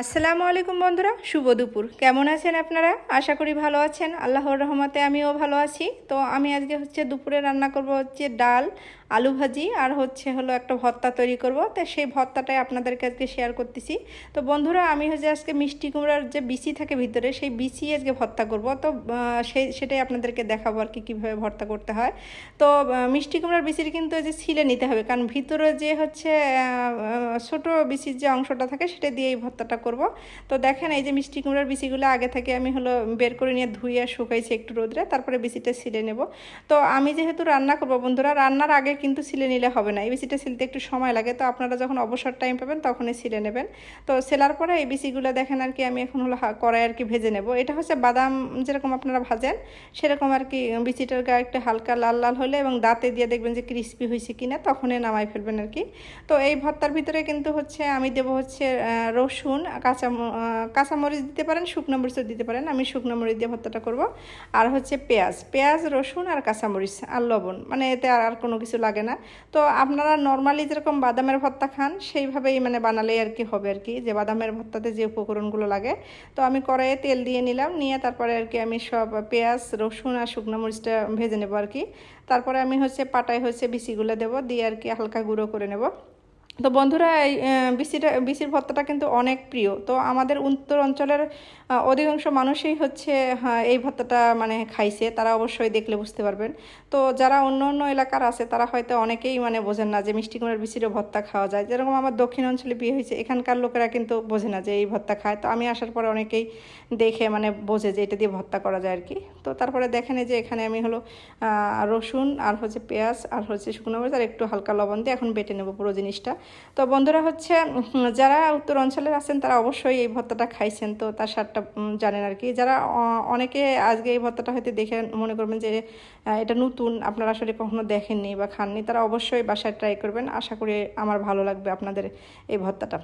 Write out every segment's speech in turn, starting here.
আসসালামু আলাইকুম বন্ধুরা, শুভ দুপুর। কেমন আছেন আপনারা? আশা করি ভালো আছেন। আল্লাহর রহমতে আমিও ভালো আছি। তো আমি আজকে দুপুরে রান্না করব ডাল, আলু ভাজি আর হলো একটা ভর্তা তৈরি করব। তো সেই ভর্তাটাই আপনাদেরকে আজকে শেয়ার করতেছি। তো বন্ধুরা, আমি আজকে মিষ্টি কুমড়ার যে বিচি থাকে ভিতরে, সেই বিচি আজকে ভর্তা করব। তো সেটাই আপনাদেরকে দেখাবো আর কি কীভাবে ভর্তা করতে হয়। তো মিষ্টি কুমড়ার বিচির কিন্তু ছিলে নিতে হবে, কারণ ভিতরে যে ছোট বিচির যে অংশটা থাকে সেটা দিয়ে এই ভর্তাটা করব। তো দেখেন, এই যে মিষ্টি কুমড়ার বিচিগুলো আগে থেকে আমি বের করে নিয়ে ধুয়ে শুকাইছি একটু রোদরে, তারপরে বিচিটা ছিলে নেব। তো আমি যেহেতু রান্না করব বন্ধুরা, রান্নার আগে কিন্তু ছিলে নিলে হবে না, এই বিচিটা ছিলতে একটু সময় লাগে। তো আপনারা যখন অবসর টাইম পাবেন তখনই ছিলে নেবেন। তো সেলার পরে এই বিচিগুলো দেখেন আর কি আমি এখন কড়াই আর কি ভেজে নেব। এটা বাদাম যেরকম আপনারা ভাজেন সেরকম আর কি বিচিটার গায়ে একটু হালকা লাল লাল হলে এবং দাঁতে দিয়ে দেখবেন যে ক্রিস্পি হয়েছে কিনা, তখনই নামাই ফেলবেন আর কি। তো এই ভর্তার ভিতরে কিন্তু আমি দেবো রসুন, কাঁচামরিচ দিতে পারেন, শুকনো মরিচও দিতে পারেন। আমি শুকনো মরিচ দিয়ে ভর্তাটা করব। আর পেঁয়াজ, রসুন আর কাঁচামরিচ আর লবণ, মানে এতে আর কোনো কিছু লাগে না। তো আপনারা নর্মালি যেরকম বাদামের ভর্তা খান সেইভাবেই বানালেই আর কি হবে আর কি, যে বাদামের ভর্তাতে যে উপকরণগুলো লাগে। তো আমি কড়াইয়ে তেল দিয়ে নিলাম, নিয়ে তারপরে আর কি আমি সব পেঁয়াজ, রসুন আর শুকনো মরিচটা ভেজে নেব আর কি। তারপরে আমি পাটায় বিচিগুলো দেবো, দিয়ে আর কি হালকা গুঁড়ো করে নেব। তো বন্ধুরা, এই বিচির ভর্তাটা কিন্তু অনেক প্রিয়। তো আমাদের উত্তর অঞ্চলের অধিকাংশ মানুষই এই ভর্তাটা খাইছে, তারা অবশ্যই দেখলে বুঝতে পারবেন। তো যারা অন্য অন্য এলাকার আছে তারা হয়তো অনেকেই বোঝেন না যে মিষ্টি কুমড়ার বিচিরও ভর্তা খাওয়া যায়। যেরকম আমার দক্ষিণ অঞ্চলে বিয়ে হয়েছে, এখানকার লোকেরা কিন্তু বোঝে না যে এই ভর্তা খায়। তো আমি আসার পরে অনেকেই দেখে বোঝে যে এটা দিয়ে ভর্তা করা যায় আর কি। তো তারপরে দেখেন যে এখানে আমি রসুন আর পেঁয়াজ আর শুকনো মরিচ আর একটু হালকা লবণ দিয়ে এখন বেটে নেব পুরো জিনিসটা। তো বন্ধুরা, যারা উত্তর অঞ্চলের আছেন তারা অবশ্যই এই ভর্তাটা খাইছেন, তো তার স্বাদটা জানেন আর কি। যারা অনেকে আজকে এই ভর্তাটা হয়তো দেখে মনে করবেন যে এটা নতুন, আপনারা আসলে কখনো দেখেননি বা খাননি, তারা অবশ্যই বাসায় ট্রাই করবেন। আশা করি আমার ভালো লাগবে আপনাদের এই ভর্তাটা।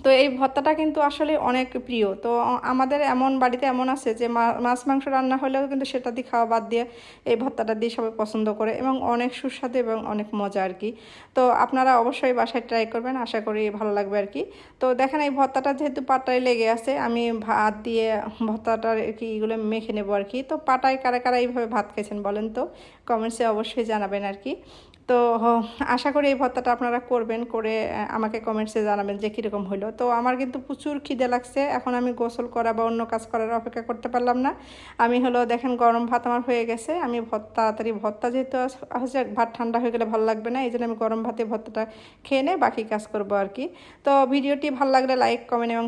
তো এই ভর্তাটা কিন্তু আসলে অনেক প্রিয়। তো আমাদের বাড়িতে এমন আছে যে মাছ মাংস রান্না হলেও কিন্তু সেটা দিয়ে খাওয়া বাদ দিয়ে এই ভর্তাটা দিয়ে সবাই পছন্দ করে, এবং অনেক সুস্বাদু এবং অনেক মজা আর কি। তো আপনারা অবশ্যই বাসায় ট্রাই করবেন, আশা করি ভালো লাগবে আর কি। তো দেখেন, এই ভর্তাটা যেহেতু পাটায় লেগে আছে, আমি ভাত দিয়ে ভর্তাটার কি এগুলো মেখে নেবো আর কি। তো পাটায় কারা কারা এইভাবে ভাত খেয়েছেন বলেন তো, কমেন্টসে অবশ্যই জানাবেন আর কি। তো আশা করি এই ভর্তাটা আপনারা করবেন, করে আমাকে কমেন্টসে জানাবেন যে কীরকম হলো। তো আমার কিন্তু প্রচুর খিদে লাগছে, এখন আমি গোসল করা বা অন্য কাজ করার অপেক্ষা করতে পারলাম না। আমি দেখেন গরম ভাত আমার হয়ে গেছে। আমি তাড়াতাড়ি ভর্তা যেহেতু ভাত ঠান্ডা হয়ে গেলে ভালো লাগবে না, এই জন্য আমি গরম ভাতে ভর্তাটা খেয়ে বাকি কাজ করবো আর কি। তো ভিডিওটি ভালো লাগলে লাইক, কমেন্ট এবং